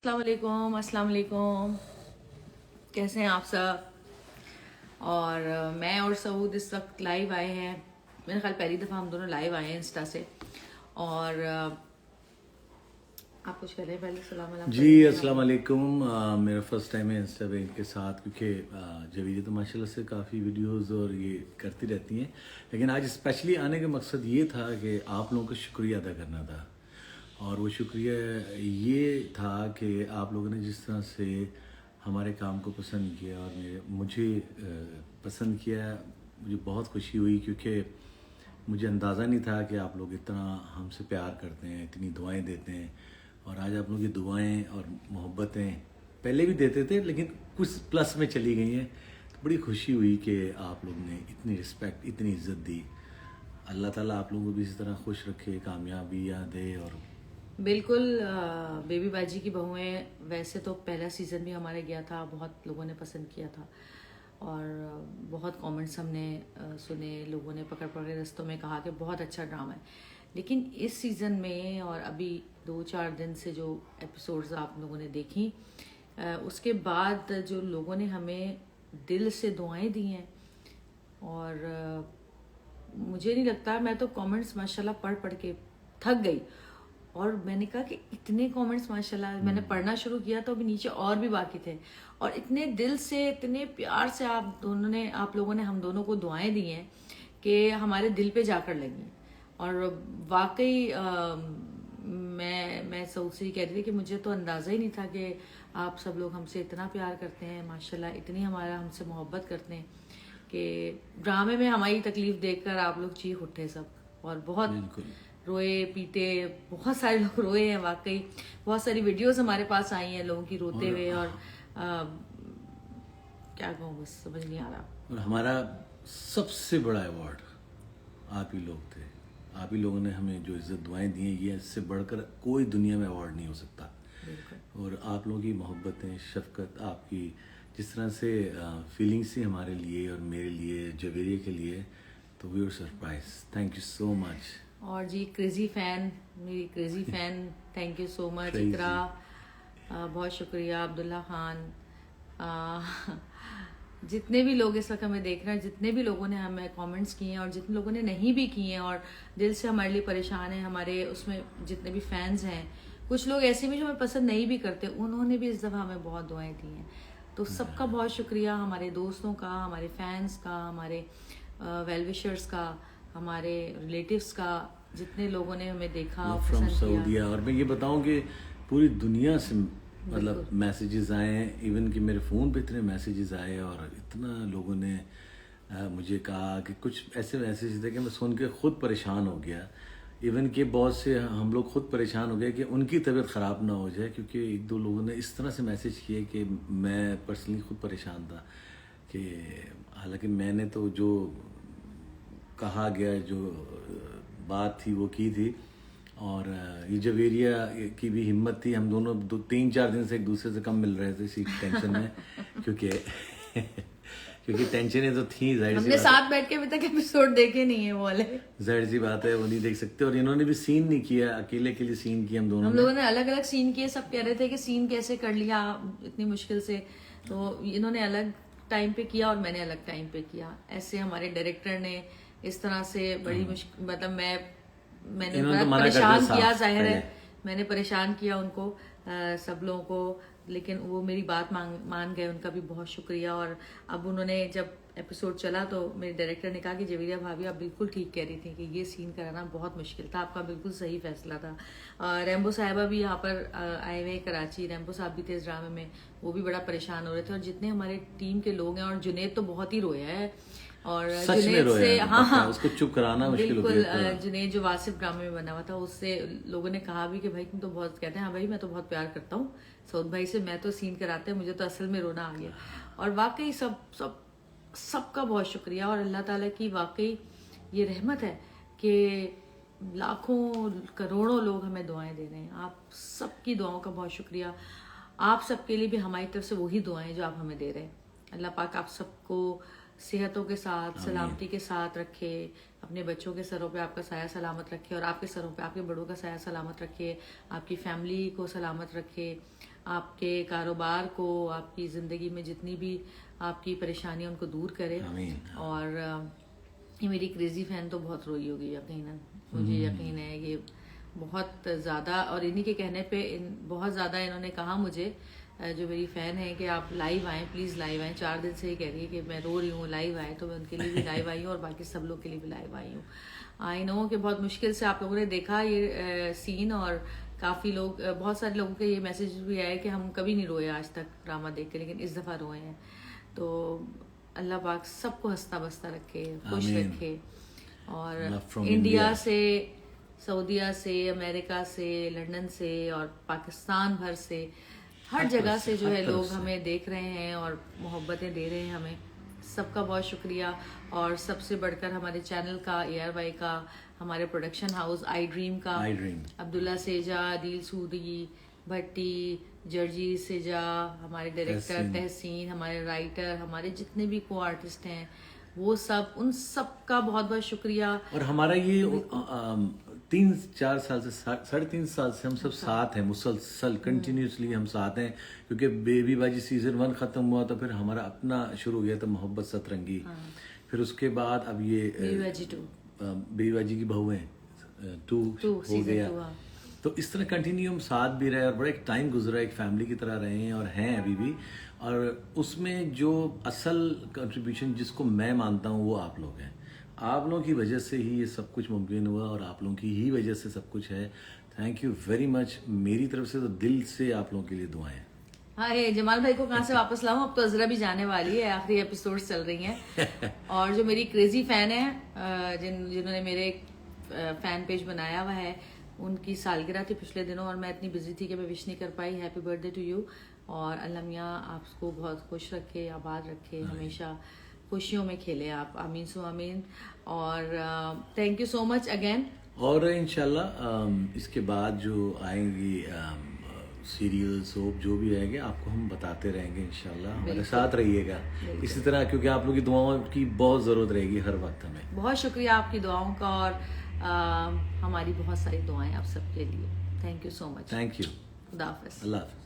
السلام علیکم. کیسے ہیں آپ سب؟ اور میں اور سعود اس وقت لائیو آئے ہیں. میرے خیال پہلی دفعہ ہم دونوں لائیو آئے ہیں انسٹا سے. اور آپ کچھ کہہ رہے ہیں پہلے؟ السلام علیکم. جی السلام علیکم. میرا فرسٹ ٹائم ہے انسٹا پہ ان کے ساتھ، کیونکہ جویدی تو ماشاء اللہ سے کافی ویڈیوز اور یہ کرتی رہتی ہیں، لیکن آج اسپیشلی آنے کا مقصد یہ تھا کہ آپ لوگوں کا شکریہ ادا کرنا تھا. اور وہ شکریہ یہ تھا کہ آپ لوگوں نے جس طرح سے ہمارے کام کو پسند کیا اور مجھے پسند کیا، مجھے بہت خوشی ہوئی، کیونکہ مجھے اندازہ نہیں تھا کہ آپ لوگ اتنا ہم سے پیار کرتے ہیں، اتنی دعائیں دیتے ہیں. اور آج آپ لوگوں کی دعائیں اور محبتیں پہلے بھی دیتے تھے لیکن کچھ پلس میں چلی گئی ہیں. بڑی خوشی ہوئی کہ آپ لوگ نے اتنی رسپیکٹ، اتنی عزت دی. اللہ تعالیٰ آپ لوگوں کو بھی اسی طرح خوش رکھے، کامیابیاں دے. اور بالکل بیبی باجی کی بہویں، ویسے تو پہلا سیزن بھی ہمارے گیا تھا، بہت لوگوں نے پسند کیا تھا اور بہت کامنٹس ہم نے سنے. لوگوں نے پکڑ پکڑ کے رستوں میں کہا کہ بہت اچھا ڈرامہ ہے. لیکن اس سیزن میں اور ابھی 2-4 دن سے جو ایپیسوڈز آپ لوگوں نے دیکھی، اس کے بعد جو لوگوں نے ہمیں دل سے دعائیں دی ہیں، اور مجھے نہیں لگتا، میں تو کامنٹس ماشاءاللہ پڑھ پڑھ کے تھک گئی. اور میں نے کہا کہ اتنے کامنٹس ماشاءاللہ میں نے پڑھنا شروع کیا تو ابھی نیچے اور بھی باقی تھے، اور اتنے دل سے، اتنے پیار سے آپ لوگوں نے ہم دونوں کو دعائیں دی ہیں کہ ہمارے دل پہ جا کر لگی. اور واقعی میں سعود سے ہی کہہ رہی تھی کہ مجھے تو اندازہ ہی نہیں تھا کہ آپ سب لوگ ہم سے اتنا پیار کرتے ہیں ماشاءاللہ، اتنی ہم سے محبت کرتے ہیں کہ ڈرامے میں ہماری تکلیف دیکھ کر آپ لوگ چیخ اٹھے سب، اور بہت بالکل روئے پیٹے. بہت سارے لوگ روئے ہیں واقعی. بہت ساری ویڈیوز ہمارے پاس آئی ہیں لوگوں کی روتے ہوئے، اور کیا کہوں، بس سمجھ نہیں آ رہا. اور ہمارا سب سے بڑا ایوارڈ آپ ہی لوگ تھے. آپ ہی لوگوں نے ہمیں جو عزت دعائیں دی ہیں، یہ اس سے بڑھ کر کوئی دنیا میں ایوارڈ نہیں ہو سکتا. اور آپ لوگوں کی محبتیں، شفقت، آپ کی جس طرح سے فیلنگس تھی ہمارے لیے اور میرے لیے، جویریہ کے لیے، تو we are surprise. Thank you so much. اور جی کریزی فین، میری crazy fan, thank you so much. Iqra بہت شکریہ. عبداللہ خان، جتنے بھی لوگ اس وقت ہمیں دیکھ رہے ہیں، جتنے بھی لوگوں نے ہمیں کامنٹس کیے ہیں اور جتنے لوگوں نے نہیں بھی کیے ہیں اور دل سے ہمارے لیے پریشان ہیں، ہمارے اس میں جتنے بھی فینز ہیں، کچھ لوگ ایسے بھی جو ہمیں پسند نہیں بھی کرتے، انہوں نے بھی اس دفعہ ہمیں بہت دعائیں دی ہیں. تو سب کا بہت شکریہ، ہمارے دوستوں کا، ہمارے فینز کا، ہمارے ویل وشرز کا، ہمارے ریلیٹیوز کا، جتنے لوگوں نے ہمیں دیکھا، فرام پسند کیا. سعودیہ. اور میں یہ بتاؤں کہ پوری دنیا سے مطلب میسیجز آئے ہیں، ایون کہ میرے فون پہ اتنے میسیجز آئے، اور اتنا لوگوں نے مجھے کہا کہ کچھ ایسے میسیجز تھے کہ میں سن کے خود پریشان ہو گیا. ایون کہ بہت سے ہم لوگ خود پریشان ہو گئے کہ ان کی طبیعت خراب نہ ہو جائے، کیونکہ 1-2 لوگوں نے اس طرح سے میسیج کیے کہ میں پرسنلی خود پریشان تھا. کہ حالانکہ میں نے تو جو کہا گیا، جو بات تھی وہ کی تھی. اور یہ جویریہ کی بھی ہمت تھی. ہم دونوں 3-4 دن سے ایک دوسرے سے کم مل رہے تھے اسی ٹینشن میں، کیونکہ ٹینشنیں تو تھیں. ہم نے ساتھ بیٹھ کے ابھی تک ایپیسوڈ دیکھے نہیں ہیں، وہ والے ظاہر سی بات ہے وہ نہیں دیکھ سکتے. اور انہوں نے بھی سین نہیں کیا، اکیلے کے لیے سین کیا. ہم لوگوں نے الگ الگ سین کیے. سب کہہ رہے تھے کہ سین کیسے کر لیا اتنی مشکل سے، تو انہوں نے الگ ٹائم پہ کیا اور میں نے الگ ٹائم پہ کیا. ایسے ہمارے ڈائریکٹر نے اس طرح سے بڑی مطلب میں نے بڑا پریشان کیا. ظاہر ہے میں نے پریشان کیا ان کو، سب لوگوں کو، لیکن وہ میری بات مان گئے. ان کا بھی بہت شکریہ. اور اب انہوں نے جب ایپیسوڈ چلا تو میرے ڈائریکٹر نے کہا کہ جویریہ بھابھی آپ بالکل ٹھیک کہہ رہی تھیں کہ یہ سین کرانا بہت مشکل تھا، آپ کا بالکل صحیح فیصلہ تھا. ریمبو صاحبہ بھی یہاں پر آئے ہوئے کراچی، ریمبو صاحب بھی تھے اس ڈرامے میں، وہ بھی بڑا پریشان ہو رہے تھے. اور جتنے ہمارے ٹیم کے لوگ ہیں، اور جنید تو بہت ہی رویا ہے. اور جنید سے اس کو چپ کرانا مشکل ہو گیا. بالکل جنید جو واصف ڈرامے میں بنا ہوا تھا، اس سے لوگوں نے کہا بھی کہ بھائی تم تو بہت، کہتے ہیں ہاں بھائی میں تو بہت پیار کرتا ہوں سعود بھائی سے، میں تو سین کراتے ہیں، مجھے تو اصل میں رونا آ گیا. اور واقعی سب کا بہت شکریہ. اور اللہ تعالیٰ کی واقعی یہ رحمت ہے کہ لاکھوں کروڑوں لوگ ہمیں دعائیں دے رہے ہیں. آپ سب کی دعاؤں کا بہت شکریہ. آپ سب کے لیے بھی ہماری طرف سے وہی دعائیں جو آپ ہمیں دے رہے ہیں. اللہ پاک آپ سب کو صحتوں کے ساتھ، سلامتی کے ساتھ رکھے، اپنے بچوں کے سروں پہ آپ کا سایہ سلامت رکھے، اور آپ کے سروں پہ آپ کے بڑوں کا سایہ سلامت رکھے، آپ کی فیملی کو سلامت رکھے. آپ کے کاروبار کو, آپ کی زندگی میں جتنی بھی آپ کی پریشانیاں ان کو دور کرے. اور یہ میری کریزی فین تو بہت روئی ہوگی یقیناً, مجھے یقین ہے یہ بہت زیادہ, اور انہی کے کہنے پہ بہت زیادہ انہوں نے کہا مجھے, جو میری فین ہے, کہ آپ لائیو آئیں, پلیز لائیو آئیں. 4 دن سے ہی کہہ رہی ہے کہ میں رو رہی ہوں, لائیو آئیں. تو میں ان کے لیے بھی لائیو آئی ہوں اور باقی سب لوگ کے لیے بھی لائیو آئی ہوں. آئی نو کہ بہت مشکل سے آپ لوگوں نے دیکھا یہ سین, اور کافی لوگ, بہت سارے لوگوں کے یہ میسیج بھی آئے کہ ہم کبھی نہیں روئے آج تک ڈرامہ دیکھ کے, لیکن اس دفعہ روئے ہیں. تو اللہ پاک سب کو ہنستا بستا رکھے, خوش رکھے. اور انڈیا سے, سعودیہ سے, امریکہ سے, لندن سے, اور پاکستان بھر سے, ہر جگہ سے جو ہے لوگ ہمیں دیکھ رہے ہیں اور محبتیں دے رہے ہیں ہمیں, سب کا بہت شکریہ. اور سب سے بڑھ کر ہمارے چینل کا, ARY کا, ہمارے پروڈکشن ہاؤس آئی ڈریم کا, عبداللہ سیجا, عدیل سودی بھٹی, جرجی سیجا, ہمارے ڈائریکٹر تحسین, ہمارے رائٹر, ہمارے جتنے بھی کو آرٹسٹ ہیں وہ سب, ان سب کا بہت بہت شکریہ. اور ہمارا یہ 3-4 سال سے 3.5 سال سے ہم سب ساتھ ہیں, مسلسل کنٹینیوسلی ہم ساتھ ہیں, کیونکہ بیبی باجی سیزن 1 ختم ہوا تو پھر ہمارا اپنا شروع ہو گیا تھا محبت سترنگی. پھر اس کے بعد اب یہ بیبی باجی کی بہویں 2 ہو گیا. تو اس طرح کنٹینیو ہم ساتھ بھی رہے, اور بڑا ایک ٹائم گزرا, ایک فیملی کی طرح رہے ہیں اور ہیں ابھی بھی. اور اس میں جو اصل کنٹریبیوشن جس کو میں مانتا ہوں وہ آپ لوگ ہیں. آپ لوگوں کی وجہ سے ہی یہ سب کچھ ممکن ہوا, اور آپ لوگوں کی ہی وجہ سے سب کچھ ہے. Thank you very much. میری طرف سے تو دل سے آپ لوگوں کے لیے دعائیں. ہاں, یہ جمال بھائی کو کہاں سے واپس لاؤں, اب تو عذرا بھی جانے والی ہے, آخری ایپیسوڈ چل رہی ہیں. اور جو میری کریزی فین ہیں, جنہوں نے میرے فین پیج بنایا ہوا ہے, ان کی سالگرہ تھی پچھلے دنوں, اور میں اتنی بزی تھی کہ میں وش نہیں کر پائی. Happy birthday to you. اور اللہ میاں آپ کو بہت خوش رکھے, آباد رکھے, ہمیشہ خوشیوں میں کھیلے آپ, آمین سو آمین. اور thank you so much again. اور انشاءاللہ اس کے بعد جو آئیں گی سیریل سوپ جو بھی آئے گے آپ کو ہم بتاتے رہیں گے انشاءاللہ. ہمارے ساتھ رہیے گا اسی طرح, کیونکہ آپ لوگوں کی دعاؤں کی بہت ضرورت رہے گی ہر وقت ہمیں. بہت شکریہ آپ کی دعاؤں کا, اور ہماری بہت ساری دعائیں آپ سب کے لیے. Thank you so much. Thank you. خدا حافظ. اللہ حافظ.